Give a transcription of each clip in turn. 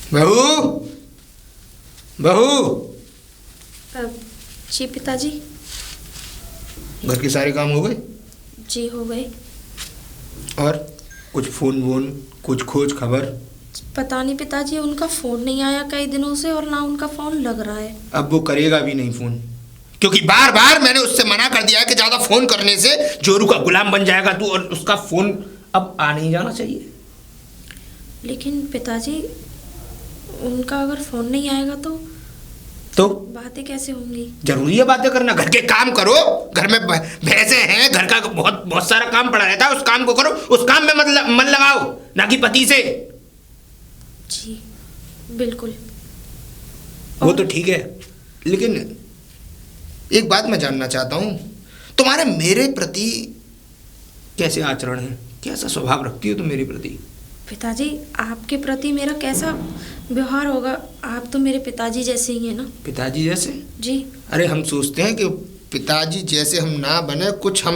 बहू, बहू। जी पिताजी। घर के सारे काम हो गए? जी हो गए। और कुछ फोन वोन, कुछ खोज खबर? पता नहीं पिताजी, उनका फोन नहीं आया कई दिनों से और ना उनका फोन लग रहा है। अब वो करेगा भी नहीं फोन, क्योंकि बार बार मैंने उससे मना कर दिया है कि ज्यादा फोन करने से जोरू का गुलाम बन जाएगा तू, और उसका फोन अब आ नहीं जाना चाहिए। लेकिन पिताजी, उनका अगर फोन नहीं आएगा तो बातें कैसे होंगी? जरूरी है बातें करना। घर के काम करो, घर में भैंसे हैं, घर का बहुत सारा काम पड़ा रहता है, उस काम को करो, उस काम में मन लगाओ, ना कि पति से। जी बिल्कुल। वो तो ठीक है, लेकिन एक बात मैं जानना चाहता हूँ, तुम्हारे मेरे प्रति कैसे आचरण है, कैसा स्वभाव रखती हो तुम मेरे प्रति? पिताजी, आपके प्रति मेरा कैसा व्यवहार होगा? आप तो मेरे पिताजी जैसे ही हैं ना। पिताजी जैसे? जी। अरे हम सोचते हैं कि पिताजी जैसे हम ना बने, कुछ हम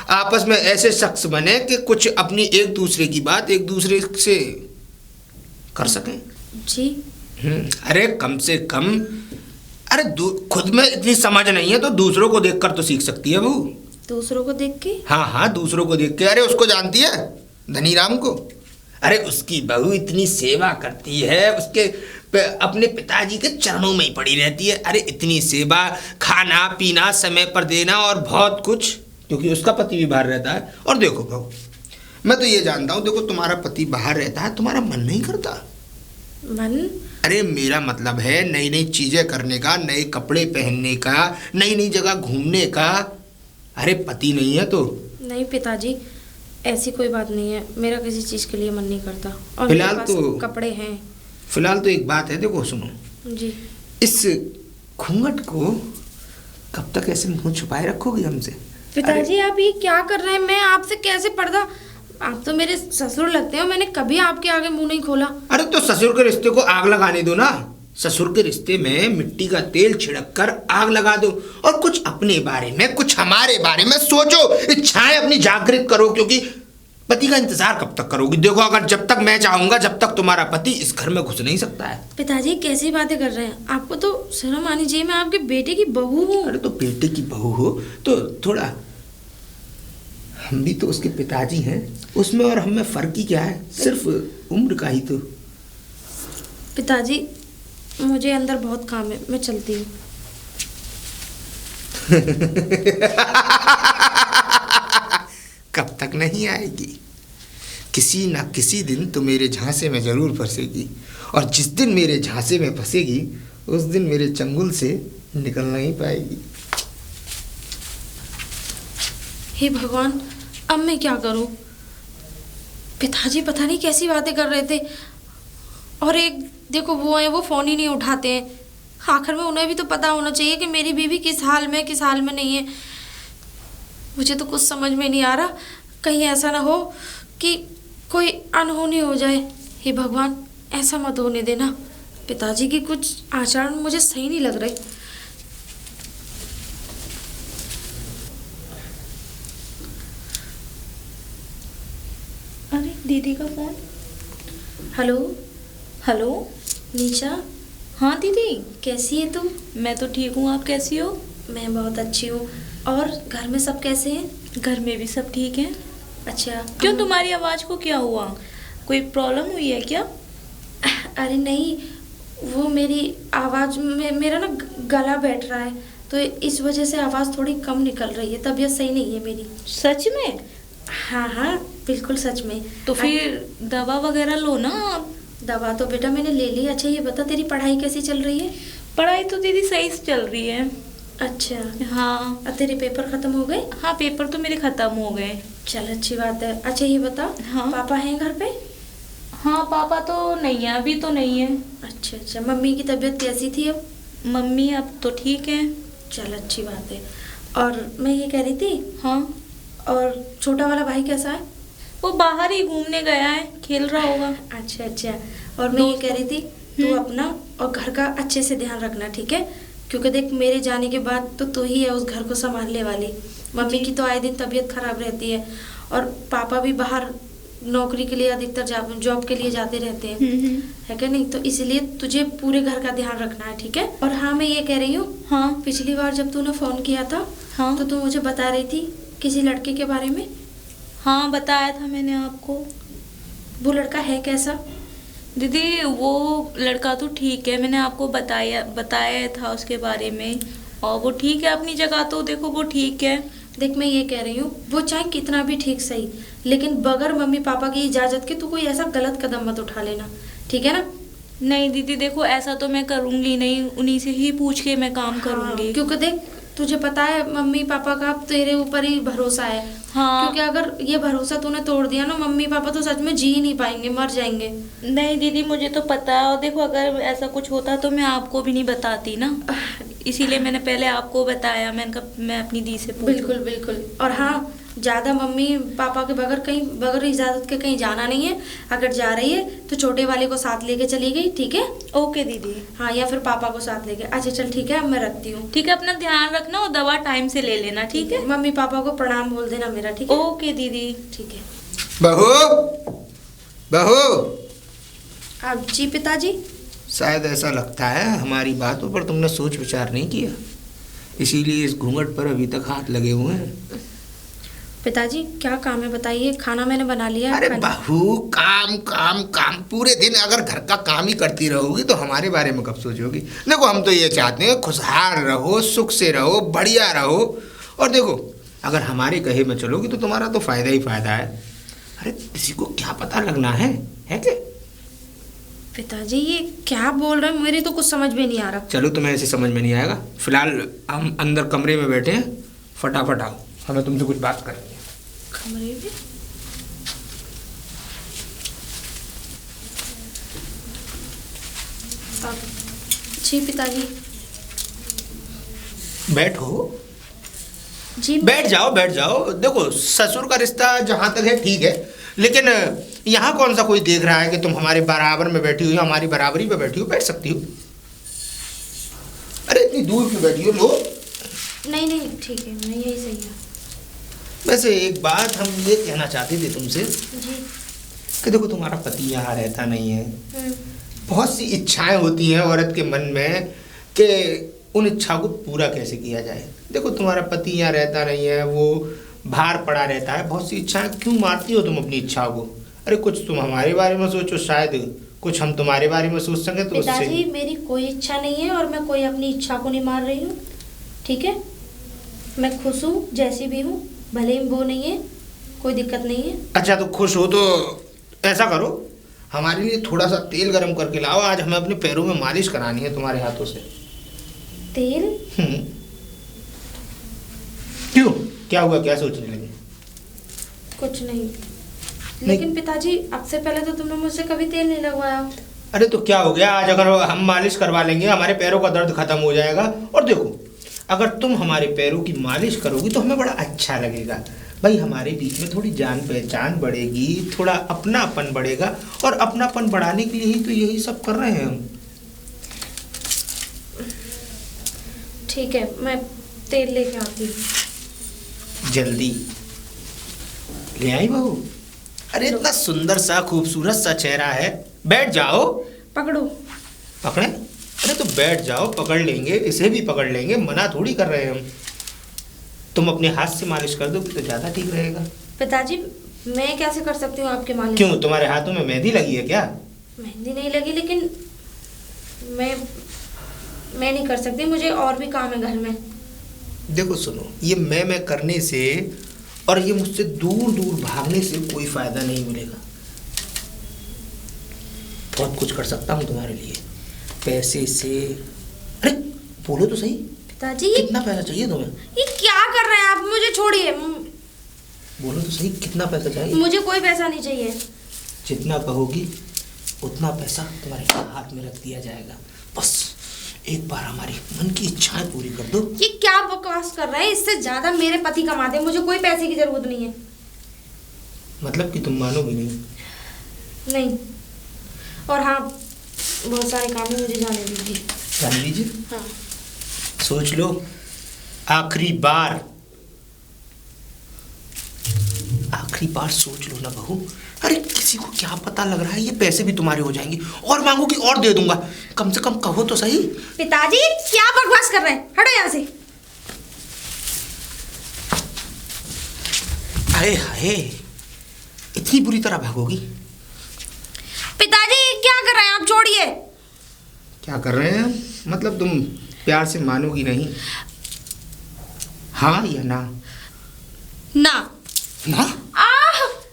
आपस में ऐसे शख्स बने कि कुछ अपनी एक दूसरे की बात एक दूसरे से कर सकें। जी। अरे कम से कम, अरे खुद में इतनी समझ नहीं है तो दूसरों को देखकर तो सीख सकती है बहू। दूसरों को देख के? हाँ हाँ, दूसरों को देख के। अरे उसको जानती है, धनीराम को? अरे उसकी बहू इतनी सेवा करती है, उसके अपने पिताजी के चरणों में ही पड़ी रहती है। अरे इतनी सेवा, खाना पीना समय पर देना और बहुत कुछ, क्योंकि उसका पति भी बाहर रहता है। और देखो बहू, मैं तो ये जानता हूँ, देखो तुम्हारा पति बाहर रहता है, तुम्हारा मन नहीं करता? मन? अरे मेरा मतलब है नई नई चीजें करने का, नए कपड़े पहनने का, नई नई जगह घूमने का। अरे पति नहीं है तो? नहीं पिताजी, ऐसी कोई बात नहीं है, मेरा किसी चीज के लिए मन नहीं करता। और फिलहाल मेरे पास तो कपड़े हैं। फिलहाल तो एक बात है, देखो सुनो जी। इस घूंघट को कब तक ऐसे मुंह छुपाए रखोगी हमसे? पिताजी आप ये क्या कर रहे हैं? मैं आपसे कैसे पर्दा? आप तो मेरे ससुर लगते हो, मैंने कभी आपके आगे मुंह नहीं खोला। अरे तो ससुर के रिश्ते को आग लगाने दो ना। ससुर के रिश्ते में मिट्टी का तेल छिड़क कर आग लगा दो, और कुछ अपने बारे में, कुछ हमारे बारे में सोचो, इच्छाएं अपनी जागृत करो। क्योंकि पति का इंतजार कब तक करोगी? देखो अगर जब तक मैं चाहूंगा, जब तक तुम्हारा पति इस घर में घुस नहीं सकता है। पिताजी कैसी बातें कर रहे हैं? आपको तो शर्म आनी चाहिए, मैं आपके बेटे की बहू हूँ। अरे तो बेटे की बहू हो तो थोड़ा, हम भी तो उसके पिताजी हैं, उसमें और हम में फर्क ही क्या है? सिर्फ उम्र का ही तो। पिताजी मुझे अंदर बहुत काम है, मैं चलती हूँ। कब तक नहीं आएगी? किसी ना किसी दिन तो मेरे झांसे में जरूर फंसेगी, और जिस दिन मेरे झांसे में फंसेगी उस दिन मेरे चंगुल से निकल नहीं पाएगी। हे भगवान, अब मैं क्या करूं? पिताजी पता नहीं कैसी बातें कर रहे थे, और एक देखो वो है, वो फोन ही नहीं उठाते हैं। आखिर में उन्हें भी तो पता होना चाहिए कि मेरी बीवी किस हाल में नहीं है। मुझे तो कुछ समझ में नहीं आ रहा, कहीं ऐसा ना हो कि कोई अनहोनी हो जाए। हे भगवान, ऐसा मत होने देना। पिताजी की कुछ आचरण मुझे सही नहीं लग रहे। अरे दीदी का फोन। हेलो। हेलो। नीचा। हाँ दीदी। कैसी है तुम? मैं तो ठीक हूँ, आप कैसी हो? मैं बहुत अच्छी हूँ। और घर में सब कैसे हैं? घर में भी सब ठीक हैं। अच्छा। क्यों, तुम्हारी आवाज़ को क्या हुआ? कोई प्रॉब्लम हुई है क्या? अरे नहीं, वो मेरी आवाज़ में मेरा ना गला बैठ रहा है, तो इस वजह से आवाज़ थोड़ी कम निकल रही है। तबीयत सही नहीं है मेरी। सच में? हाँ हाँ बिल्कुल सच में। तो फिर दवा वगैरह लो ना आप। दवा तो बेटा मैंने ले ली। अच्छा ये बता, तेरी पढ़ाई कैसी चल रही है? पढ़ाई तो दीदी सही से चल रही है। अच्छा। हाँ। अब तेरे पेपर खत्म हो गए? हाँ पेपर तो मेरे ख़त्म हो गए। चल अच्छी बात है। अच्छा ये बता, हाँ पापा हैं घर पे? हाँ पापा तो नहीं है, अभी तो नहीं है। अच्छा अच्छा। मम्मी की तबीयत कैसी थी अब? मम्मी अब तो ठीक है। चल अच्छी बात है। और मैं ये कह रही थी, हाँ और छोटा वाला भाई कैसा है? वो बाहर ही घूमने गया है, खेल रहा होगा। अच्छा अच्छा। और मैं ये कह रही थी, तू अपना और घर का अच्छे से ध्यान रखना, ठीक है? क्योंकि देख मेरे जाने के बाद तो तू ही है उस घर को संभालने वाली। मम्मी की तो आए दिन तबीयत खराब रहती है, और पापा भी बाहर नौकरी के लिए अधिकतर जॉब के लिए जाते रहते हैं, है क्या नहीं? तो इसलिए तुझे पूरे घर का ध्यान रखना है, ठीक है? और हाँ, मैं ये कह रही हूँ, हाँ पिछली बार जब तूने फोन किया था, हाँ तो तू मुझे बता रही थी किसी लड़के के बारे में। हाँ बताया था मैंने आपको। वो लड़का है कैसा? दीदी वो लड़का तो ठीक है, मैंने आपको बताया था उसके बारे में, और वो ठीक है अपनी जगह, तो देखो वो ठीक है। देख, मैं ये कह रही हूँ, वो चाहे कितना भी ठीक सही, लेकिन बगैर मम्मी पापा की इजाजत के तू कोई ऐसा गलत कदम मत उठा लेना, ठीक है ना? नहीं दीदी देखो, ऐसा तो मैं करूँगी नहीं, उन्हीं से ही पूछ के मैं काम करूँगी। हाँ, क्योंकि देख तुझे पता है मम्मी पापा का अब तेरे ऊपर ही भरोसा है। हाँ क्योंकि अगर ये भरोसा तूने तोड़ दिया ना, मम्मी पापा तो सच में जी ही नहीं पाएंगे, मर जाएंगे। नहीं दीदी मुझे तो पता है, और देखो अगर ऐसा कुछ होता तो मैं आपको भी नहीं बताती ना, इसीलिए मैंने पहले आपको बताया। मैंने कहा मैं अपनी दी से पूछूं। बिल्कुल बिल्कुल। और हाँ, ज़्यादा मम्मी पापा के बगैर इजाज़त के कहीं जाना नहीं है। अगर जा रही है तो छोटे वाले को साथ लेके चली गई, ठीक है? ओके दीदी। हाँ, या फिर पापा को साथ लेके। अच्छा चल ठीक है, अब मैं रखती हूँ। ठीक है, अपना ध्यान रखना और दवा टाइम से ले लेना, ठीक है? मम्मी पापा को प्रणाम बोल देना मेरा, ठीक है? ओके दीदी। ठीक है। बहू, बहू। आप जी पिताजी? शायद ऐसा लगता है हमारी बातों पर तुमने सोच विचार नहीं किया, इसीलिए इस घूंघट पर अभी तक हाथ लगे हुए हैं। पिताजी क्या काम है बताइए, खाना मैंने बना लिया है। अरे बहू, काम काम काम, पूरे दिन अगर घर का काम ही करती रहोगी तो हमारे बारे में कब सोचोगी? देखो, हम तो ये चाहते हैं खुशहाल रहो, सुख से रहो, बढ़िया रहो। और देखो, अगर हमारे कहे में चलोगी तो तुम्हारा तो फायदा ही फायदा है। अरे किसी को क्या पता लगना है क्या? पिताजी ये क्या बोल रहे हैं, मेरी तो कुछ समझ में नहीं आ रहा। चलो, तुम्हें ऐसे समझ में नहीं आएगा। फिलहाल हम अंदर कमरे में बैठे हैं, फटाफट आओ, हमें तुमसे कुछ बात करनी है। कमरे में? जी पिताजी। बैठो जी। बैठ जाओ, बैठ जाओ। देखो, ससुर का रिश्ता जहाँ तक है ठीक है, लेकिन यहाँ कौन सा कोई देख रहा है कि तुम हमारे बराबर में बैठी हुई, हमारी बराबरी पे बैठी हो, बैठ सकती हो। अरे इतनी दूर क्यों बैठी हो? लो। नहीं नहीं ठीक है, मैं यही सही है। वैसे एक बात हम ये कहना चाहते थे तुमसे जी। कि देखो, तुम्हारा पति यहाँ रहता नहीं है। बहुत सी इच्छाएं होती हैं औरत के मन में कि उन इच्छाओं को पूरा कैसे किया जाए। देखो, तुम्हारा पति यहाँ रहता नहीं है, वो बाहर पड़ा रहता है। बहुत सी इच्छाएं क्यों मारती हो तुम अपनी इच्छाओं को? अरे कुछ तुम हमारे बारे में सोचो, शायद कुछ हम तुम्हारे बारे में सोच सकें। तो पिताजी मेरी कोई इच्छा नहीं है और मैं कोई अपनी इच्छा को नहीं मार रही हूँ, ठीक है? मैं खुश हूँ जैसी भी हूँ, भले ही वो नहीं है, कोई दिक्कत नहीं है। अच्छा, तो खुश हो तो ऐसा करो, हमारे लिए थोड़ा सा तेल गरम करके लाओ। आज हमें अपने पैरों में मालिश करानी है तुम्हारे हाथों से। तेल? क्यों, क्या हुआ, क्या सोचने लगे? कुछ नहीं, लेकिन पिताजी अब से पहले तो तुमने मुझसे कभी तेल नहीं लगवाया। अरे तो क्या हो गया, आज अगर हम मालिश करवा लेंगे, हमारे पैरों का दर्द खत्म हो जाएगा। और देखो, अगर तुम हमारे पैरों की मालिश करोगी तो हमें बड़ा अच्छा लगेगा भाई। हमारे बीच में थोड़ी जान पहचान बढ़ेगी, थोड़ा अपनापन बढ़ेगा, और अपनापन बढ़ाने के लिए ही तो यही सब कर रहे हैं हम। ठीक है, मैं तेल लेके आती हूँ। जल्दी ले आई बहू। अरे इतना सुंदर सा खूबसूरत सा चेहरा है। बैठ जाओ। पकड़ो। पकड़े? अरे तो बैठ जाओ, पकड़ लेंगे, इसे भी पकड़ लेंगे, मना थोड़ी कर रहे हैं हम। तुम अपने हाथ से मालिश कर दोगे तो ज़्यादा ठीक रहेगा। पिताजी मैं कैसे कर सकती हूँ आपके मालिश? क्यों, तुम्हारे हाथों में मेहंदी लगी है क्या? मेहंदी नहीं लगी, लेकिन मैं नहीं कर सकती, मुझे और भी काम है घर में। देखो सुनो, ये मैं करने से और ये मुझसे दूर दूर भागने से कोई फायदा नहीं मिलेगा। बहुत कुछ कर सकता हूँ तुम्हारे लिए, पैसे से। अरे बोलो तो सही पिताजी, कितना पैसा चाहिए तुम्हें? ये क्या कर रहे हैं आप? मुझे छोड़िए। बोलो तो सही, कितना पैसा चाहिए? मुझे कोई पैसा नहीं चाहिए। जितना कहोगी उतना पैसा तुम्हारे हाथ में रख दिया जाएगा। बस एक बार हमारी मन की इच्छाएं पूरी कर दो। ये क्या बकवास कर रहे हैं? इससे ज्यादा मेरे पति कमाते हैं, मुझे कोई पैसे की जरूरत नहीं है। मतलब कि तुम मानोगी नहीं? नहीं। और हाँ, बहुत सारे काम है, मुझे जाने दीजिए। जाने दीजिए? हाँ। सोच लो, आखिरी बार सोच लो ना बहू। अरे किसी को क्या पता लग रहा है, ये पैसे भी तुम्हारे हो जाएंगे, और मांगोगी और दे दूंगा, कम से कम कहो तो सही। पिताजी क्या बकवास कर रहे हैं, हटो यहाँ से। अरे हाय, इतनी बुरी तरह भागोगी? पिताजी क्या कर रहे हैं आप, छोड़िए। क्या कर रहे हैं मतलब? तुम प्यार से मानोगी नहीं? हाँ या ना? ना। ना?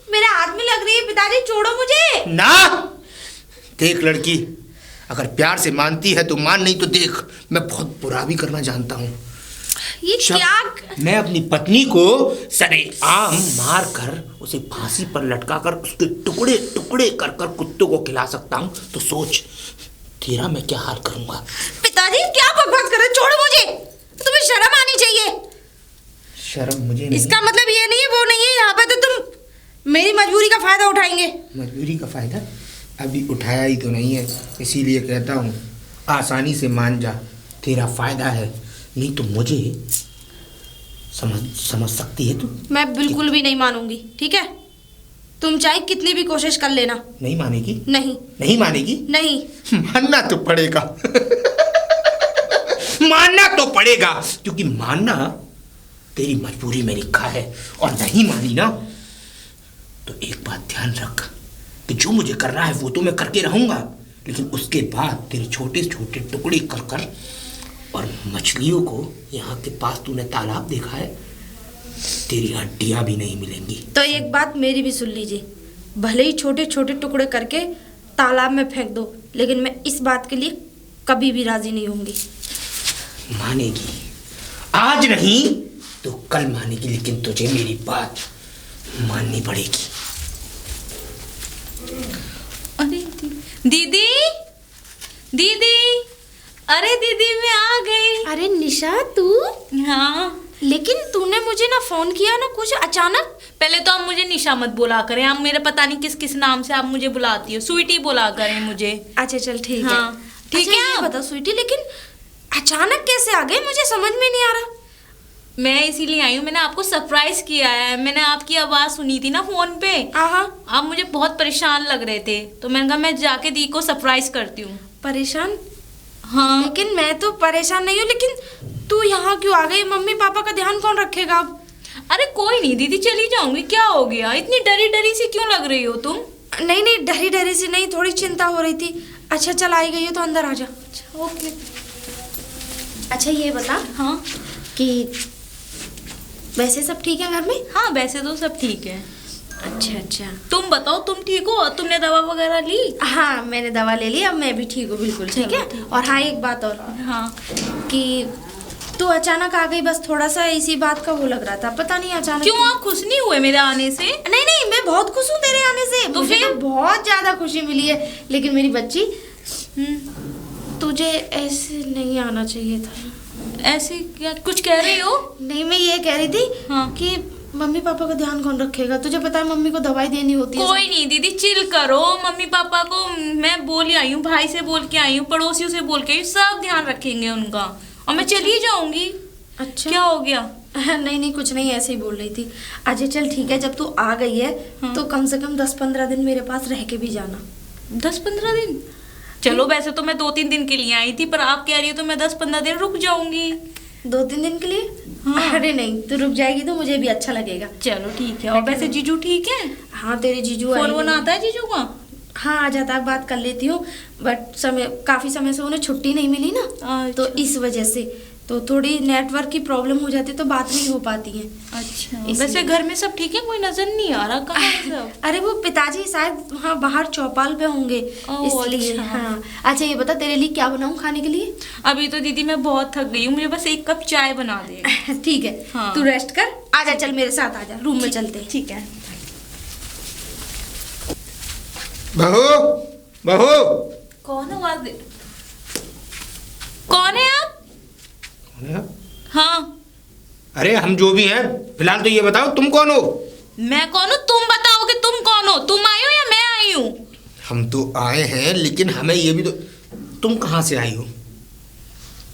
मेरे हाथ में लग रही है पिताजी, छोड़ो मुझे। ना। देख लड़की, अगर प्यार से मानती है तो मान, नहीं तो देख, मैं बहुत बुरा भी करना जानता हूँ। ये क्या? मैं अपनी पत्नी को सरेआम मार कर उसे फांसी पर लटका कर उसके टुकड़े टुकड़े कर कर कुत्तों को खिला सकता हूँ, तो सोच तेरा मैं क्या हाल करूंगा। पिताजी क्या बकवास कर रहे हैं, छोड़ो मुझे। तुम्हें शर्म आनी चाहिए। शर्म मुझे नहीं। इसका मतलब ये नहीं है वो नहीं है, यहाँ पे तो तुम मेरी मजबूरी का फायदा उठाएंगे। मजबूरी का फायदा अभी उठाया ही तो नहीं है, इसीलिए कहता हूँ आसानी से मान जा, तेरा फायदा है, नहीं तो मुझे समझ सकती है तू। मैं बिल्कुल भी नहीं मानूंगी, ठीक है? तुम चाहे कितनी भी कोशिश कर लेना। नहीं मानेगी? नहीं। नहीं मानेगी? नहीं। मानना तो पड़ेगा। मानना तो पड़ेगा, क्योंकि मानना तेरी मजबूरी में लिखा है, और नहीं मानी ना तो एक बात ध्यान रख कि जो मुझे करना है वो तो मैं करके रहूंगा, लेकिन उसके बाद तेरे छोटे छोटे टुकड़े कर कर, और मछलियों को यहाँ के पास तूने तालाब देखा है, तेरी हड्डियां भी नहीं मिलेंगी। तो एक बात मेरी भी सुन लीजिए, भले ही छोटे छोटे टुकड़े करके तालाब में फेंक दो, लेकिन मैं इस बात के लिए कभी भी राजी नहीं होंगी। मानेगी? आज नहीं तो कल मानेगी, लेकिन तुझे मेरी बात माननी पड़ेगी। अरे दीदी, दीदी, अरे दीदी मैं आ गई। अरे निशा तू? हाँ। लेकिन तूने मुझे ना फोन किया ना कुछ अचानक। पहले तो आप मुझे निशा मत बुला करें, आप मेरे पता नहीं किस किस नाम से आप मुझे बुलाती हो, स्वीटी बुला करें मुझे। अच्छा चल ठीक है। हाँ, ठीक है। ये बता स्वीटी, लेकिन अचानक कैसे आ गए, मुझे समझ में नहीं आ रहा। मैं इसीलिए आई हूँ, मैंने आपको सरप्राइज किया है। मैंने आपकी आवाज़ सुनी थी ना फोन पे, आप मुझे बहुत परेशान लग रहे थे, तो मैंने कहा मैं जाके दी को सरप्राइज करती हूँ। परेशान? हाँ। लेकिन मैं तो परेशान नहीं हूँ, लेकिन तू यहाँ क्यों आ गई? मम्मी पापा का ध्यान कौन रखेगा अब? अरे कोई नहीं दीदी, चली जाऊंगी, क्या हो गया? इतनी डरी डरी सी क्यों लग रही हो तुम? नहीं नहीं, डरी डरी सी नहीं, थोड़ी चिंता हो रही थी। अच्छा चल, आई गई हो तो अंदर आ जा। अच्छा ओके। अच्छा ये बता, हाँ कि वैसे सब ठीक है घर में? हाँ वैसे तो सब ठीक है। अच्छा अच्छा। तुम बताओ, तुम ठीक हो? तुमने दवा वगैरह ली? हाँ मैंने दवा ले ली, अब मैं भी ठीक हूँ बिल्कुल। ठीक है। और हाँ एक बात और, हाँ कि तू अचानक आ गई, बस थोड़ा सा इसी बात का वो लग रहा था, पता नहीं अचानक क्यों। आप खुश नहीं हुए मेरे आने से? नहीं नहीं, मैं बहुत खुश हूँ तेरे आने से। तो मुझे फिर? तो बहुत ज्यादा खुशी मिली है, लेकिन मेरी बच्ची, तुझे ऐसे नहीं आना चाहिए था। ऐसे क्या कुछ कह रही हो? नहीं मैं ये कह रही थी, हाँ। कि मम्मी पापा का ध्यान कौन रखेगा? तुझे पता है मम्मी को दवाई देनी होती है। कोई नहीं दीदी, चिल करो। मम्मी पापा को मैं बोल ही आई हूँ, भाई से बोल के आई हूँ, पड़ोसियों से बोल के आई हूँ, सब ध्यान रखेंगे उनका, और मैं चली जाऊंगी। अच्छा क्या हो गया? नहीं नहीं कुछ नहीं, ऐसे ही बोल रही थी। अच्छा चल ठीक है, जब तू आ गई है तो कम से कम 10-15 दिन मेरे पास रह के भी जाना। 10-15 दिन? चलो वैसे तो मैं 2-3 दिन के लिए आई थी, पर आप कह रही हो तो मैं 10-15 दिन रुक जाऊंगी। 2-3 दिन के लिए? हाँ। अरे नहीं, तू रुक जाएगी तो मुझे भी अच्छा लगेगा। चलो ठीक है। और वैसे जीजू ठीक है? हाँ तेरे जीजू फोन आए वोन हैं। आता है जीजू का? हाँ आ जाता है, बात कर लेती हूँ, बट काफी समय से उन्हें छुट्टी नहीं मिली ना, अच्छा। तो इस वजह से तो थोड़ी नेटवर्क की प्रॉब्लम हो जाती है, तो बात नहीं हो पाती है। अच्छा। इसलिए। वैसे घर में सब ठीक है? कोई नजर नहीं आ रहा, कहाँ है सब? अरे वो पिताजी शायद वहाँ बाहर चौपाल पे होंगे, ओह, इसलिए। अच्छा। हाँ अच्छा ये बता, तेरे लिए क्या बनाऊँ खाने के लिए? अभी तो दीदी मैं बहुत थक गई हूँ, मुझे बस 1 कप चाय बना दे। ठीक है। हाँ। तू रेस्ट कर, आजा, चल मेरे साथ आजा, रूम में चलते हैं। ठीक है। बहू, बहू। कौन आवाज दे? कौन है आप? कौन है? हाँ अरे हम जो भी हैं, फिलहाल तो ये बताओ तुम कौन हो? मैं कौन हूँ? तुम बताओ कि तुम कौन हो। तुम आई हो या मैं आई हूँ? हम तो आए हैं, लेकिन हमें ये भी तो, तुम कहाँ से आई हो?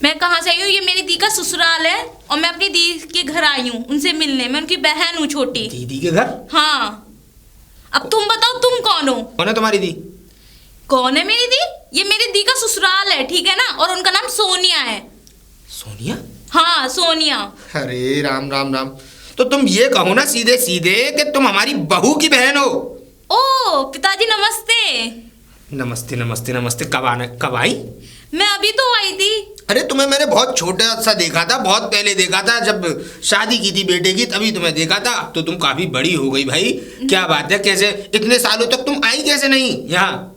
मैं कहाँ से आई हूँ? ये मेरी दी का ससुराल है, और मैं अपनी दी के घर आई हूँ उनसे मिलने। मैं उनकी बहन हूँ छोटी। दीदी के घर? हाँ। अब तुम बताओ तुम कौन हो? कौन है तुम्हारी दी? कौन है मेरी दी? ये मेरी दी का ससुराल है, ठीक है ना, और उनका नाम सोनिया है। सोनिया? हाँ सोनिया। अरे राम राम राम, तो तुम ये कहो ना सीधे सीधे कि तुम हमारी बहू की बहन हो। ओ पिताजी नमस्ते। नमस्ते नमस्ते नमस्ते। कब आई? मैं अभी तो आई थी। अरे तुम्हें मैंने बहुत छोटा सा देखा था, बहुत पहले देखा था, जब शादी की थी बेटे की तभी तुम्हें देखा था। तो तुम काफी बड़ी हो गई भाई, क्या बात है, कैसे इतने सालों तक तुम आई कैसे नहीं यहाँ?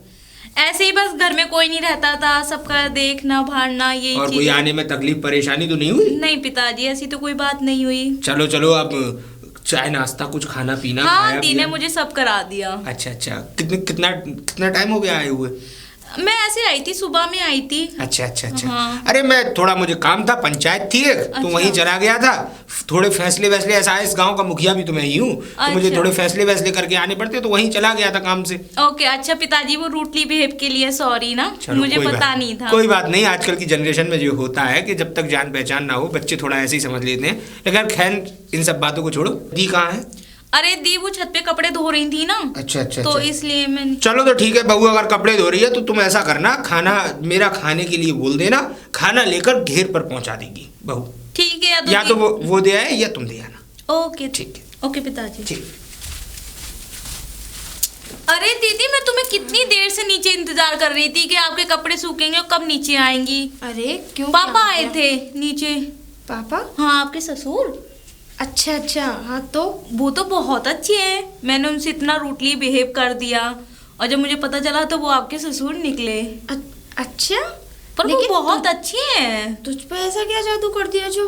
ऐसे ही बस घर में कोई नहीं रहता था, सबका देखना भाड़ना यही और कोई आने में तकलीफ परेशानी तो नहीं हुई? नहीं पिताजी, ऐसी तो कोई बात नहीं हुई। चलो चलो, अब चाय नाश्ता कुछ खाना पीना? हाँ दी ने मुझे सब करा दिया। अच्छा अच्छा, कितना टाइम हो गया आए हुए? मैं ऐसे आई थी, सुबह में आई थी। अच्छा अच्छा अच्छा। हाँ। अरे मैं थोड़ा, मुझे काम था, पंचायत थी एक, अच्छा। तो वहीं चला गया था। थोड़े फैसले वैसले, ऐसा है इस गांव का मुखिया भी तो मैं ही हूँ, तो मुझे अच्छा। थोड़े फैसले वैसले करके आने पड़ते, तो वहीं चला गया था काम से। ओके अच्छा पिताजी, वो रूटली बिहेव के लिए सॉरी ना, मुझे पता नहीं था। कोई बात नहीं, आजकल की जनरेशन में जो होता है कि जब तक जान पहचान ना हो बच्चे थोड़ा ऐसे ही समझ लेते हैं। लेकिन खैर इन सब बातों को छोड़ो, दी कहाँ है? अरे दी वो छत पे कपड़े धो रही थी ना। अच्छा अच्छा तो अच्छा। इसलिए मैं। चलो तो ठीक है, बहू अगर कपड़े धो रही है तो तुम ऐसा करना, खाना मेरा खाने के लिए बोल देना, खाना लेकर घेर पर पहुंचा देगी बहू। ठीक है, या तो वो दे आए या तुम दे आना। ओके ठीक है। ओके पिताजी। ठीक। अरे दीदी, मैं तुम्हें कितनी देर से नीचे इंतजार कर रही थी कि आपके कपड़े सूखेंगे और कब नीचे आएंगी। अरे क्यों? पापा आए थे नीचे। पापा? हाँ आपके ससुर। अच्छा अच्छा, हाँ तो वो तो बहुत अच्छे हैं, मैंने उनसे इतना रूटली बिहेव कर दिया और जब मुझे पता चला तो वो आपके ससुर निकले। अच्छा, पर वो लेकिन बहुत अच्छे हैं। तुझ पे ऐसा क्या जादू कर दिया जो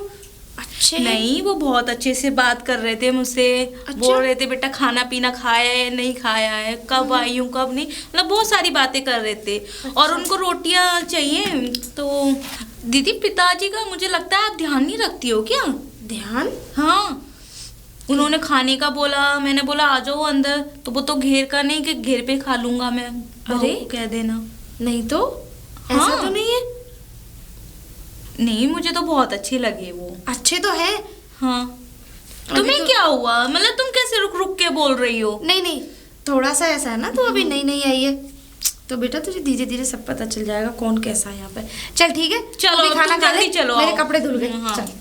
अच्छे? नहीं, वो बहुत अच्छे से बात कर रहे थे मुझसे। अच्छा? बोल रहे थे बेटा खाना पीना खाया है नहीं खाया है, कब आई हूँ कब नहीं, मतलब बहुत सारी बातें कर रहे थे। अच्छा। और उनको रोटियां चाहिए। तो दीदी पिताजी का मुझे लगता है आप ध्यान नहीं रखती हो क्या? ध्यान? हाँ, उन्होंने खाने का बोला, मैंने बोला आ जाओ अंदर, तो वो तो घेर का नहीं कि घेर पे खा लूंगा मैं। अरे कह देना। नहीं तो हाँ। ऐसा तो नहीं है। नहीं, मुझे तो बहुत अच्छे लगे वो। अच्छे तो है। हाँ। अभी तुम्हें तो- क्या हुआ, मतलब तुम कैसे रुक रुक के बोल रही हो? नहीं नहीं, थोड़ा सा ऐसा है ना, तो अभी नई नई आई है, तो बेटा तुझे धीरे धीरे सब पता चल जाएगा कौन कैसा है यहाँ पे। चल ठीक है, चलो, अभी अब खाना तुम खा ले, जल्दी चलो, मेरे आओ। कपड़े धुल गए। हाँ। चल।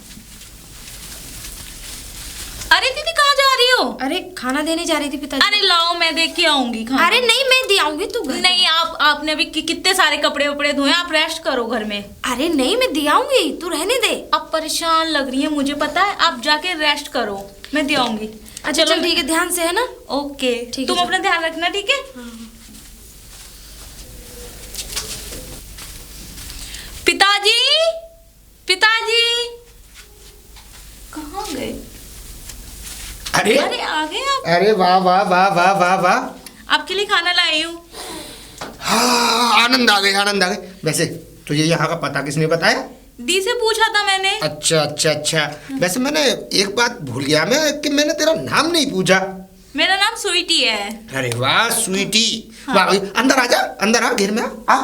अरे दीदी कहाँ जा रही हो? अरे खाना देने जा रही थी पिताजी। अरे लाओ, मैं देख के आऊंगी खाना। अरे नहीं, मैं दे आऊंगी, तू घर। नहीं, आपने अभी कितने सारे कपड़े वपड़े धोए, आप रेस्ट करो घर में। अरे नहीं, मैं दे आऊंगी, तू रहने दे। आप परेशान लग रही है, मुझे पता है, आप जाके रेस्ट करो, मैं दे आऊंगी। अच्छा चल ठीक है, ध्यान से है ना। ओके, ठीक है, तुम चल। अपना ध्यान रखना, ठीक है? पिताजी, पिताजी कहाँ गए? अरे अरे आ गए आप। अरे वाह वाह वाह वाह वाह वाह, आपके लिए खाना लाई हूँ। हाँ आनंद आ गए आनंद आ गए। वैसे तुझे यहाँ का पता किसने बताया? दी से पूछा था मैंने। अच्छा अच्छा अच्छा। वैसे मैंने एक बात भूल गया मैं, कि मैंने तेरा नाम नहीं पूछा। मेरा नाम स्वीटी है। अरे वाह स्वीटी। हाँ। वाह भाई, अंदर आ जा, अंदर आ, घेर में आ।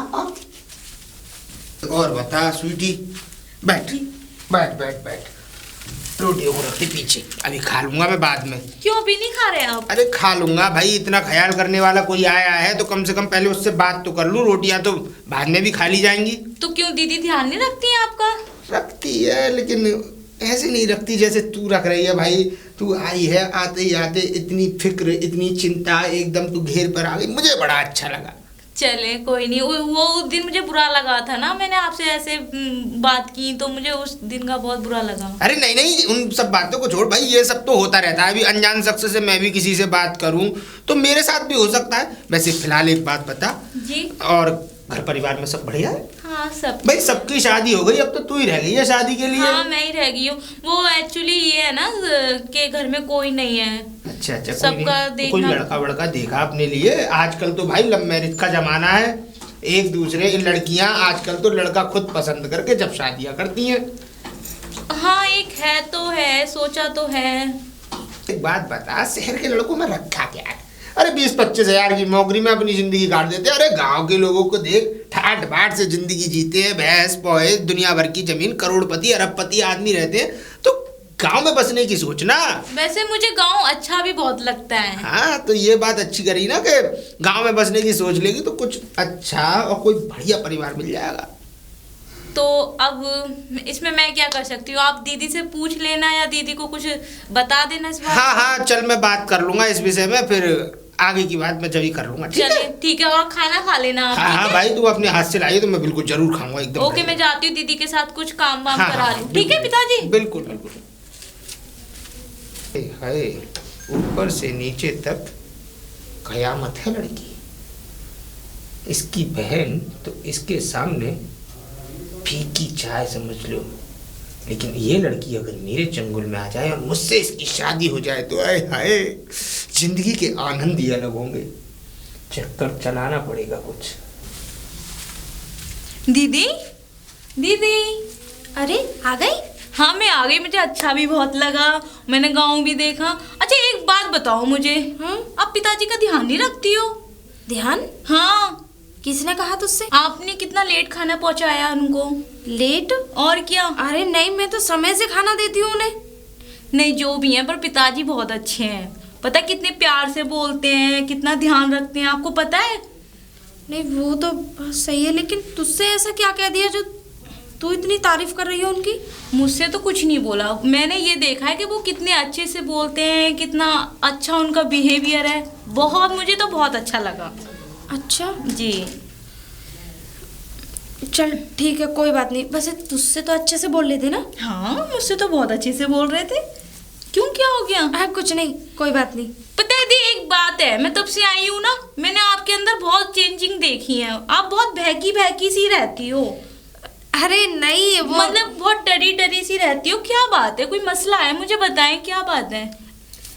और बता स्वीटी, बैठ बैठ बैठ बैठ, रोटियों को रखती पीछे, अभी खा लूंगा मैं बाद में। क्यों अभी नहीं खा रहे आप? अरे खा लूंगा भाई, इतना ख्याल करने वाला कोई आया है तो कम से कम पहले उससे बात तो कर लूं, रोटियां तो बाद में भी खा ली जाएंगी। तो क्यों दीदी ध्यान नहीं रखती है आपका? रखती है, लेकिन ऐसे नहीं रखती जैसे तू रख रही है भाई। तू आई है, आते ही आते इतनी फिक्र इतनी चिंता, एकदम तू घेर पर आ गई, मुझे बड़ा अच्छा लगा। चले कोई नहीं, वो उस दिन मुझे बुरा लगा था ना, मैंने आपसे ऐसे बात की तो मुझे उस दिन का बहुत बुरा लगा। अरे नहीं नहीं, उन सब बातों को छोड़ भाई, ये सब तो होता रहता है। अभी अनजान शख्स से मैं भी किसी से बात करूं तो मेरे साथ भी हो सकता है। वैसे फिलहाल एक बात बता जी। और घर परिवार में सब बढ़िया है? हाँ सब। भाई सबकी शादी हो गई, अब तो तू ही रह गई है शादी के लिए। हाँ मैं ही रह गई हूँ। वो एक्चुअली ये है ना कि घर में कोई नहीं है। अच्छा अच्छा, सबका कोई देखना। लड़का वड़का देखा अपने लिए? आजकल तो भाई लव मैरिज का जमाना है, एक दूसरे लड़कियां आजकल तो लड़का खुद पसंद करके जब शादियां करती हैं। हाँ एक है तो है, सोचा तो है। एक बात बता, शहर के लड़कों में रखा क्या है? अरे 20-25 हजार की नौकरी में अपनी जिंदगी काट देते हैं। अरे गांव के लोगों को देख, ठाट बाट से जिंदगी जीते हैं, भैंस पोए, दुनिया भर की जमीन, करोड़पति अरबपति आदमी रहते हैं। तो गांव में बसने की सोचना। वैसे मुझे गांव अच्छा भी बहुत लगता है। हाँ तो ये बात अच्छी करी ना कि गांव में बसने की सोच लेगी तो कुछ अच्छा और कोई बढ़िया परिवार मिल जाएगा। तो अब इसमें मैं क्या कर सकती हूँ? आप दीदी से पूछ लेना या दीदी को कुछ बता देना इस बात। हाँ चल मैं बात कर लूंगा इस विषय में, फिर आगे की बात मैं जब ही कर लूंगा। चलिए ठीक है, और खाना खा लेना आप। हाँ भाई तू अपने हाथ से लाई तो मैं बिल्कुल जरूर खाऊंगा एकदम। ओके मैं जाती हूँ, दीदी के साथ कुछ काम वाम करा लूँ। ठीक है बिल्कुल, पिताजी? बिल्कुल बिल्कुल। हाय ऊपर से नीचे तक कयामत है लड़की। इसकी बहन तो इसके सामने फीकी चाय समझ लो, लेकिन ये लड़की अगर मेरे चंगुल में आ जाए और मुझसे इसकी शादी हो जाए तो आए हाय जिंदगी के आनंद ही अलग होंगे। चक्कर चलाना पड़ेगा कुछ। दीदी दीदी। अरे आ गई? हाँ मैं आ गई, मुझे अच्छा भी बहुत लगा, मैंने गांव भी देखा। अच्छा एक बात बताओ मुझे, आप पिताजी का ध्यान नहीं रखती हो? ध्यान? हाँ। किसने कहा तुझसे? आपने कितना लेट खाना पहुंचाया उनको। लेट? और क्या। अरे नहीं, मैं तो समय से खाना देती हूँ उन्हें। नहीं जो भी है, पर पिताजी बहुत अच्छे हैं। पता कितने प्यार से बोलते हैं, कितना ध्यान रखते हैं, आपको पता है? नहीं वो तो सही है, लेकिन तुझसे ऐसा क्या कह दिया जो तू इतनी तारीफ कर रही है उनकी? मुझसे तो कुछ नहीं बोला, मैंने ये देखा है कि वो कितने अच्छे से बोलते हैं, कितना अच्छा उनका बिहेवियर है। बहुत, मुझे तो बहुत अच्छा लगा। अच्छा जी। चल ठीक है, कोई बात नहीं। वैसे तुझसे तो अच्छे से बोल रहे थे ना? हाँ मुझसे तो बहुत अच्छे से बोल रहे थे। क्यों, क्या हो गया? हाँ कुछ नहीं, कोई बात नहीं। पता है दी, एक बात है, मैं तब से आई हूँ ना, मैंने आपके अंदर बहुत चेंजिंग देखी है। आप बहुत बहकी बहकी सी रहती हो। अरे नहीं वो मतलब बहुत डरी डरी सी रहती हो। क्या बात है, कोई मसला है? मुझे बताएं क्या बात है।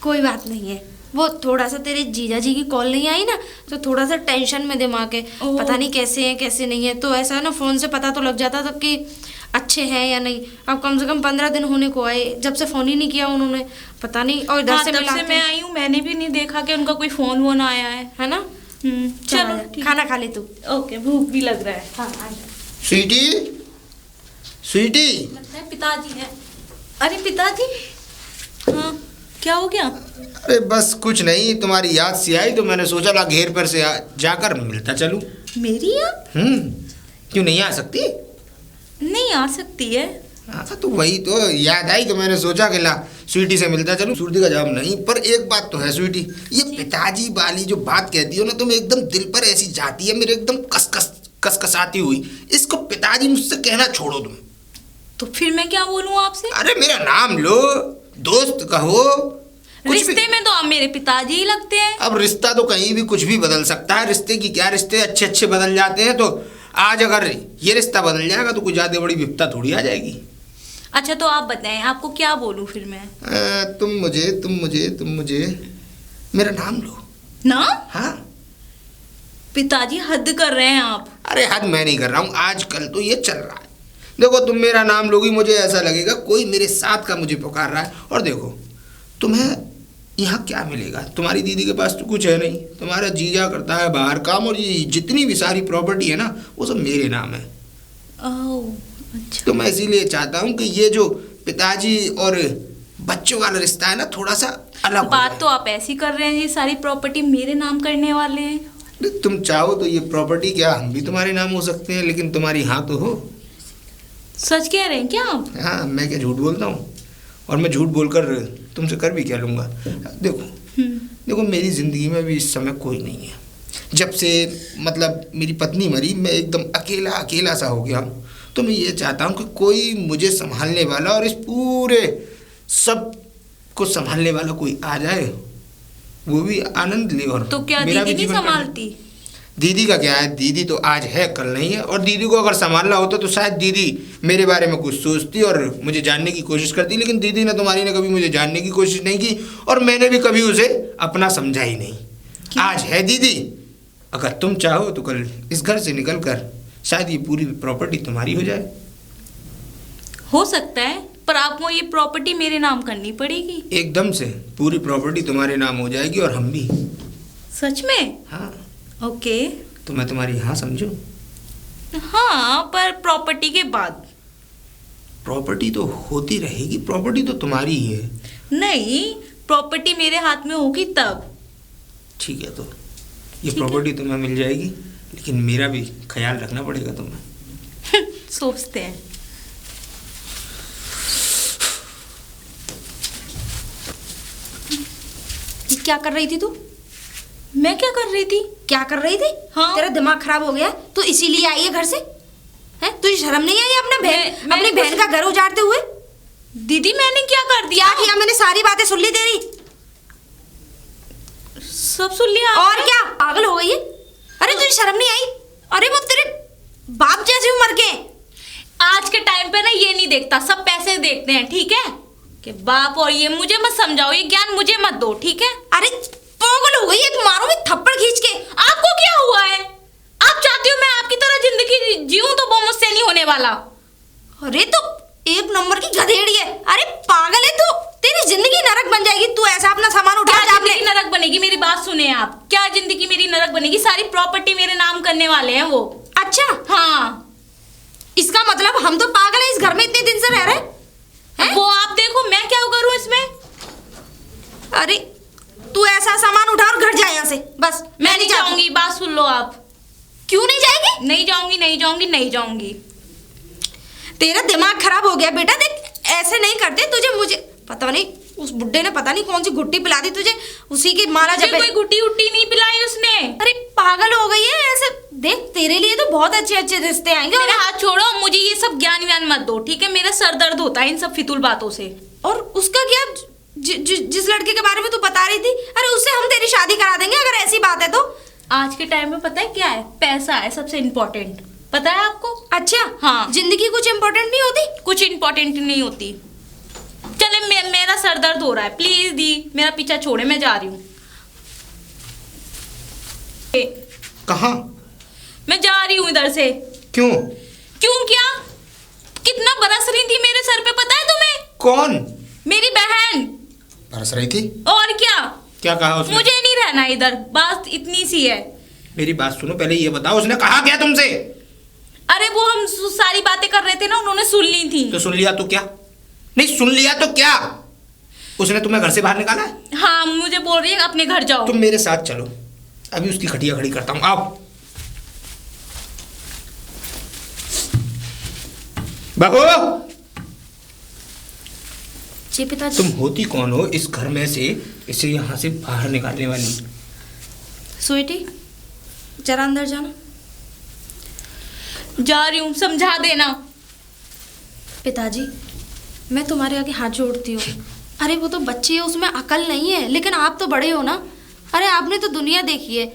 कोई बात नहीं है, वो थोड़ा सा तेरे जीजा जी की कॉल नहीं आई ना, तो थोड़ा सा टेंशन में दिमाग है। पता नहीं कैसे हैं कैसे नहीं है, तो ऐसा ना फोन से पता तो लग जाता था कि अच्छे हैं या नहीं। अब कम से कम 15 दिन होने को आए, जब से फोन ही नहीं किया उन्होंने, पता नहीं। और इधर से तब से मैं आई हूँ, मैंने भी नहीं देखा कि उनका कोई फोन वोन आया है ना। चलो खाना खा ले तू। ओके, भूख भी लग रहा है। हाँ स्वीटी, स्वीटी। लगता है पिताजी है। अरे पिताजी, हाँ क्या हो गया? अरे बस कुछ नहीं, तुम्हारी याद सी आई तो मैंने सोचा ला घेर पर से जाकर मिलता चलूं। मेरी याद? क्यों नहीं आ सकती? नहीं आ सकती है। हाँ तो वही तो याद आई तो मैंने सोचा कि ला स्वीटी से मिलता चलूं। स्वीटी का जवाब नहीं, पर एक बात तो है स्वीटी, ये पिताजी वाली जो बात कहती हो ना तुम, एकदम दिल पर ऐसी जाती है मेरे, एकदम कसकसाती हुई। इसको पिताजी मुझसे कहना छोड़ो तुम। तो फिर मैं क्या बोलूं आपसे? अरे मेरा नाम लो, दोस्त कहो। रिश्ते में तो आप मेरे पिताजी ही लगते हैं। अब रिश्ता तो कहीं भी कुछ भी बदल सकता है, रिश्ते की क्या, रिश्ते अच्छे अच्छे बदल जाते हैं। तो आज अगर ये रिश्ता बदल जाएगा तो कोई ज्यादा बड़ी विपदा थोड़ी आ जाएगी। अच्छा तो आप बताएं, आपको क्या बोलूं फिर मैं? तुम मुझे मेरा नाम लो ना। हाँ पिताजी हद कर रहे हैं आप। अरे हद मैं नहीं कर रहा हूँ, आजकल तो ये चल रहा है। देखो तुम मेरा नाम लोगी, मुझे ऐसा लगेगा कोई मेरे साथ का मुझे पुकार रहा है। और देखो तुम्हें यहाँ क्या मिलेगा, तुम्हारी दीदी के पास तो कुछ है नहीं, तुम्हारा जीजा करता है बाहर काम, और ये जितनी भी सारी प्रॉपर्टी है ना वो सब मेरे नाम है। अच्छा। तो मैं इसीलिए चाहता हूँ कि ये जो पिताजी और बच्चों वाला रिश्ता है ना थोड़ा सा अलग बात तो आप ऐसी कर रहे हैं, ये सारी प्रॉपर्टी मेरे नाम करने वाले हैं। तुम चाहो तो ये प्रॉपर्टी क्या हम भी तुम्हारे नाम हो सकते हैं, लेकिन तुम्हारी हाँ तो हो। सच कह रहे हैं क्या आप? हाँ मैं क्या झूठ बोलता हूँ, और मैं झूठ बोलकर तुमसे कर भी क्या लूँगा। देखो मेरी ज़िंदगी में भी इस समय कोई नहीं है। जब से मतलब मेरी पत्नी मरी, मैं एकदम अकेला सा हो गया हूँ। तो मैं ये चाहता हूँ कि कोई मुझे संभालने वाला और इस पूरे सब को संभालने वाला कोई आ जाए, वो भी आनंद ले। और तो क्या दीदी नहीं संभालती? दीदी का क्या है, दीदी तो आज है कल नहीं है, और दीदी को अगर संभालना होता तो शायद दीदी मेरे बारे में कुछ सोचती और मुझे जानने की कोशिश करती, लेकिन दीदी ने तुम्हारी ने कभी मुझे जानने की कोशिश नहीं की, और मैंने भी कभी उसे अपना समझा ही नहीं। आज है दीदी, अगर तुम चाहो तो कल इस घर से निकल कर शायद ये पूरी प्रॉपर्टी तुम्हारी हो जाए। हो सकता है, पर आपको ये प्रॉपर्टी मेरे नाम करनी पड़ेगी। एकदम से पूरी प्रॉपर्टी तुम्हारे नाम हो जाएगी, और हम भी। सच में? हाँ। ओके। तो मैं तुम्हारी हाँ समझूं? हाँ, पर प्रॉपर्टी के बाद। प्रॉपर्टी तो होती रहेगी, प्रॉपर्टी तो तुम्हारी ही है। नहीं, प्रॉपर्टी मेरे हाथ में होगी तब। ठीक है, तो ये प्रॉपर्टी तुम्हें मिल जाएगी, लेकिन मेरा भी ख्याल रखना पड़ेगा तुम्हें। सोचते हैं। क्या कर रही थी तू? मैं क्या कर रही थी? क्या कर रही थी? हाँ? तेरा दिमाग खराब हो गया तो इसीलिए आई है घर से? हैं? तुझे शर्म नहीं आई अपनी बहन का घर उजाड़ते हुए? दीदी मैंने क्या कर दिया? क्या किया? मैंने सारी बातें सुन ली तेरी। सब सुन लिया? और क्या, पागल हो गई है? अरे तुझे शर्म नहीं आई? अरे वो तेरे बाप जैसे उम्र के। आज के टाइम पे ना ये नहीं देखता, सब पैसे देखते हैं, ठीक है? कि बाप और ये मुझे मत समझाओ, ये ज्ञान मुझे मत दो, ठीक है? अरे पागल हो गई है, मारो मैं थप्पड़ खींच के। आपको क्या हुआ है? आप चाहती हो मैं आपकी तरह जिंदगी जीऊं तो वो मुझसे नहीं होने वाला। अरे तो एक नंबर की गधेड़ी है। अरे पागल है तू, तेरी जिंदगी नरक बन जाएगी। तू ऐसा अपना सामान उठा क्या जिंदगी नरक बनेगी? मेरी बात सुने आप, क्या जिंदगी मेरी नरक बनेगी? सारी प्रॉपर्टी मेरे नाम करने वाले हैं वो। अच्छा हाँ, इसका मतलब हम तो पागल है, इस घर में इतने दिन से रह रहे हैं? वो आप देखो, मैं क्या करूं इसमें? अरे तू ऐसा सामान उठा और घर जा यहाँ से, बस। मैं नहीं जाऊंगी, बात सुन लो आप। क्यों नहीं जाएगी? नहीं जाऊंगी, नहीं जाऊंगी, नहीं जाऊंगी। तेरा दिमाग खराब हो गया बेटा। देख ऐसे नहीं करते, तुझे मुझे पता नहीं, उस बुड्ढे ने पता नहीं कौन सी घुट्टी पिला दी तुझे, उसी की माला जब। कोई घुट्टी उट्टी नहीं पिलाई उसने। अरे पागल हो गई है ऐसे। देख तेरे लिए तो बहुत अच्छे अच्छे रिश्ते आएंगे। मेरा हाथ छोड़ो, मुझे ये सब ज्ञान व्यान मत दो, ठीक है? मेरा सर दर्द होता है इन सब फितूल बातों से। और उसका क्या? जिस लड़के के बारे में तू बता रही थी, अरे उससे हम तेरी शादी करा देंगे अगर ऐसी बात है तो। आज के टाइम में पता है क्या है? पैसा है सबसे इम्पोर्टेंट, पता है आपको? अच्छा हाँ। जिंदगी कुछ इम्पोर्टेंट नहीं होती? कुछ इम्पोर्टेंट नहीं होती। चले मेरा सर दर्द हो रहा है, प्लीज दी मेरा पीछा छोड़े, मैं जा रही हूँ। कहाँ? मैं जा रही हूँ इधर से। क्यों? क्यों क्या? कितना बरस रही थी मेरे सर पे, पता है तुम्हें? कौन? मेरी बहन। बरस रही थी? और क्या? क्या कहा उसने? मुझे नहीं रहना इधर, बात इतनी सी है। मेरी बात सुनो, पहले ये बताओ उसने कहा क्या तुमसे? अरे वो हम सारी बातें कर रहे थे ना, उन्होंने सुन ली थी। तो सुन लिया तो क्या? नहीं सुन लिया तो क्या? उसने तुम्हें घर से बाहर निकाला है? हाँ, मुझे बोल रही है अपने घर जाओ। तुम मेरे साथ चलो, अभी उसकी खटिया खड़ी करता हूँ, आओ। बहू, जी पिताजी। तुम होती कौन हो इस घर में से इसे यहाँ से बाहर निकालने वाली? स्वीटी जरा अंदर जाना। जा रही हूँ, समझा देना। पिताजी मैं तुम्हारे आगे हाथ जोड़ती हूँ। अरे वो तो बच्ची है, उसमें अकल नहीं है, लेकिन आप तो बड़े हो ना। अरे आपने तो दुनिया देखी है,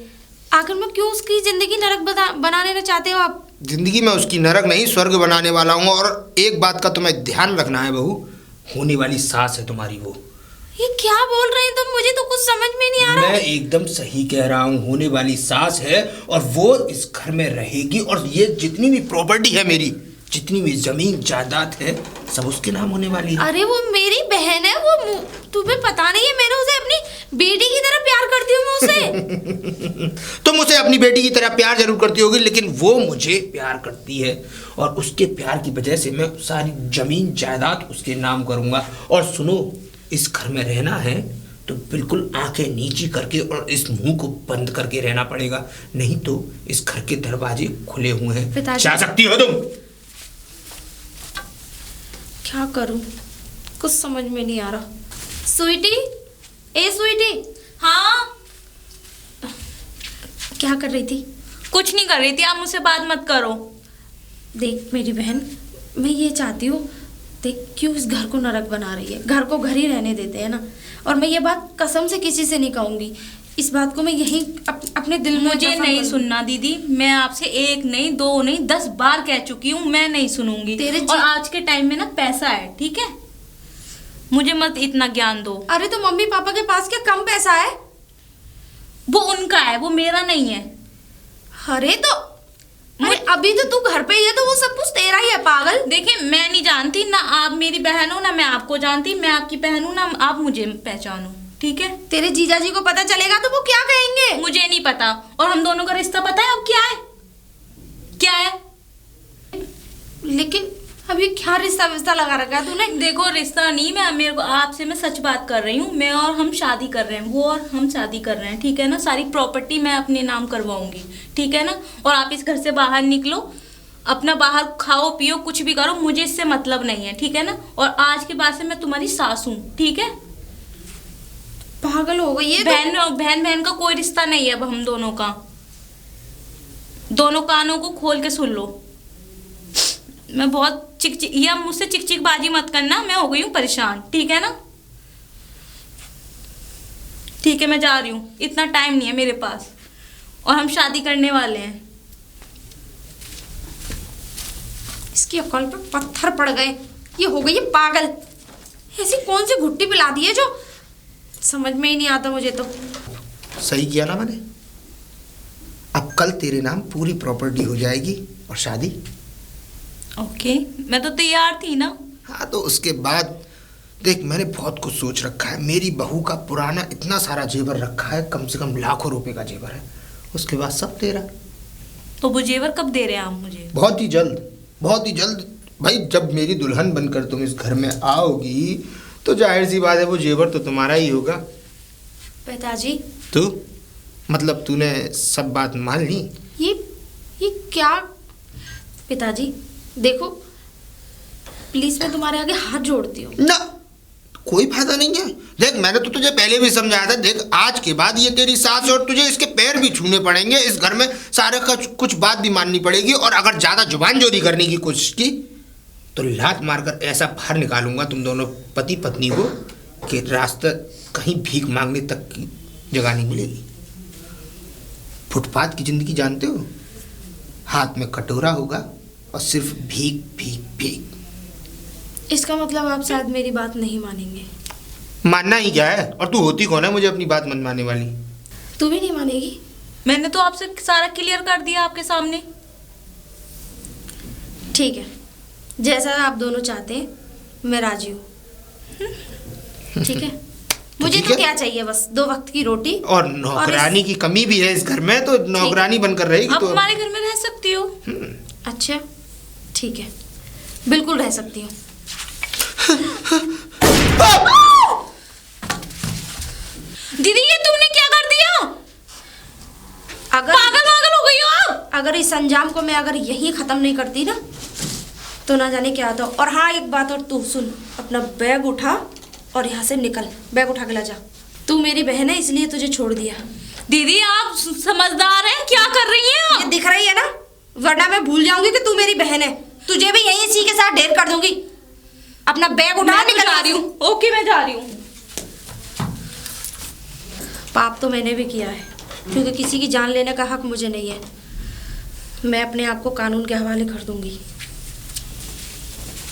आखिर में क्यों उसकी जिंदगी नरक बनाने चाहते हो आप? जिंदगी में उसकी नरक नहीं स्वर्ग बनाने वाला हूँ। और एक बात का तुम्हें ध्यान रखना है बहू, होने वाली सास है तुम्हारी वो। ये क्या बोल रहे हैं तुम? मुझे तो कुछ समझ में नहीं आ रहा। मैं एकदम सही कह रहा हूँ, होने वाली सास है और वो इस घर में रहेगी। और ये जितनी भी प्रॉपर्टी है मेरी, जितनी भी जमीन जायदाद है, सब उसके नाम होने वाली है। अरे वो मेरी बहन है, वो तुम्हें पता नहीं है, मैंने उसे अपनी बेटी की तरह प्यार करती हूँ मैं उसे। तुम उसे अपनी बेटी की तरह प्यार जरूर करती होगी, लेकिन वो मुझे प्यार करती है और उसके प्यार की वजह से मैं सारी जमीन जायदाद उसके नाम करूंगा। और सुनो, इस घर में रहना है तो बिल्कुल आंखें नीची करके और इस मुंह को बंद करके रहना पड़ेगा, नहीं तो इस घर के दरवाजे खुले हुए हैं, जा सकती हो तुम। क्या करूं, कुछ समझ में नहीं आ रहा। स्वीटी, ए स्वीटी। हाँ, क्या कर रही थी? कुछ नहीं कर रही थी, आप मुझसे बात मत करो। देख मेरी बहन, मैं ये चाहती हूँ, देख क्यों इस घर को नरक बना रही है? घर को घर ही रहने देते हैं ना। और मैं ये बात कसम से किसी से नहीं कहूँगी, इस बात को मैं यही अपने दिल में। मुझे नहीं सुनना दीदी, मैं आपसे 1 नहीं 2 नहीं 10 बार कह चुकी हूँ, मैं नहीं सुनूंगी। और आज के टाइम में ना पैसा है, ठीक है? मुझे मत इतना ज्ञान दो। अरे तो मम्मी पापा के पास क्या कम पैसा है? वो उनका है, वो मेरा नहीं है। अरे तो अरे अभी तो तू घर पे ही है, तो वो सब कुछ तेरा ही है पागल। देखिए मैं नहीं जानती ना, आप मेरी बहन हो ना मैं आपको जानती, मैं आपकी बहन हूँ ना आप मुझे पहचानो, ठीक है? तेरे जीजा जी को पता चलेगा तो वो क्या कहेंगे? मुझे नहीं पता। और हम दोनों का रिश्ता पता है अब क्या है? क्या है? लेकिन अब ये क्या रिश्ता विश्ता लगा रखा है तूने? देखो रिश्ता नहीं, मैं मेरे को आपसे मैं सच बात कर रही हूँ। मैं और हम शादी कर रहे हैं, वो और हम शादी कर रहे हैं, ठीक है ना। सारी प्रॉपर्टी मैं अपने नाम करवाऊंगी, ठीक है ना। और आप इस घर से बाहर निकलो, अपना बाहर खाओ पियो कुछ भी करो, मुझे इससे मतलब नहीं है, ठीक है ना। और आज के बाद से मैं तुम्हारी सास हूँ, ठीक है। पागल हो गई है बहन का कोई रिश्ता नहीं है अब हम दोनों का। दोनों कानों को खोल के सुन लो। मैं बहुत चिक या मुझसे चिक बाजी मत करना, मैं हो गई हूँ परेशान, ठीक है ना। ठीक है मैं जा रही हूँ, इतना टाइम नहीं है मेरे पास, और हम शादी करने वाले हैं। इसकी अकल पे पत्थर पड़ गए, ये हो गई है पागल। ऐसी कौन सी घुट्टी पिला दी है जो समझ में ही नहीं आता मुझे तो। सही किया ना मैंने। अब कल तेरे नाम पूरी प्रॉपर्टी हो जाएगी और शादी। ओके मैं तो तैयार थी ना। हाँ तो उसके बाद देख, मैंने बहुत कुछ सोच रखा है। मेरी बहू का पुराना इतना सारा जेवर रखा है, कम से कम लाखों रुपए का जेवर है। उसके बाद सब तेरा। तो वो जेवर कब दे रहे हैं आप मुझे? बहुत ही जल्द, बहुत ही जल्द भाई। जब मेरी दुल्हन बनकर तुम इस घर में आओगी तो जाहिर सी बात है वो जेवर तो तुम्हारा ही होगा। पिताजी तू मतलब तूने सब बात मान ली? ये क्या? पिताजी देखो प्लीज, मैं तुम्हारे आगे हाथ जोड़ती हूँ ना, कोई फायदा नहीं है। देख मैंने तो तुझे पहले भी समझाया था। देख आज के बाद ये तेरी सास और तुझे इसके पैर भी छूने पड़ेंगे। इस घर में सारे का कुछ बात भी माननी पड़ेगी, और अगर ज्यादा जुबान जोरी करने की कोशिश की तो लात मारकर ऐसा बाहर निकालूंगा तुम दोनों पति पत्नी को कि रास्ता कहीं भीख मांगने तक की जगह नहीं मिलेगी। फुटपाथ की जिंदगी जानते हो, हाथ में कटोरा होगा और सिर्फ भीख भीख भीख। इसका मतलब आप शायद मेरी बात नहीं मानेंगे। मानना ही क्या है, और तू होती कौन है मुझे अपनी बात मन मानने वाली? तू भी नहीं मानेगी? मैंने तो आपसे सारा क्लियर कर दिया आपके सामने। ठीक है, जैसा आप दोनों चाहते हैं मैं राजी हूँ। ठीक है, मुझे तो क्या चाहिए, बस 2 वक्त की रोटी और नौकरानी की कमी भी है इस घर में, तो नौकरानी बनकर रहेगी आप तो हमारे घर में रह सकती हो। अच्छा ठीक है, बिल्कुल रह सकती हूँ। दीदी ये तुमने क्या कर दिया? अगर पागल हो गई हो आप। अगर इस अंजाम को मैं अगर यहीं खत्म नहीं करती ना तो ना जाने क्या आता। और हाँ एक बात और, तू सुन, अपना बैग उठा और यहाँ से निकल। बैग उठा के ला जा। तू मेरी बहन है इसलिए तुझे छोड़ दिया। दीदी आप समझदार हैं, क्या कर रही हैं आप? ये दिख रही है ना, वरना मैं भूल जाऊंगी कि तू मेरी बहन है। तुझे भी यहीं इसी के साथ ढेर कर दूंगी। अपना बैग उठा, निकल जा रही हूँ। ओके मैं जा रही हूँ। पाप तो मैंने भी किया है, क्योंकि किसी की जान लेने का हक मुझे नहीं है। मैं अपने आप को कानून के हवाले कर दूंगी।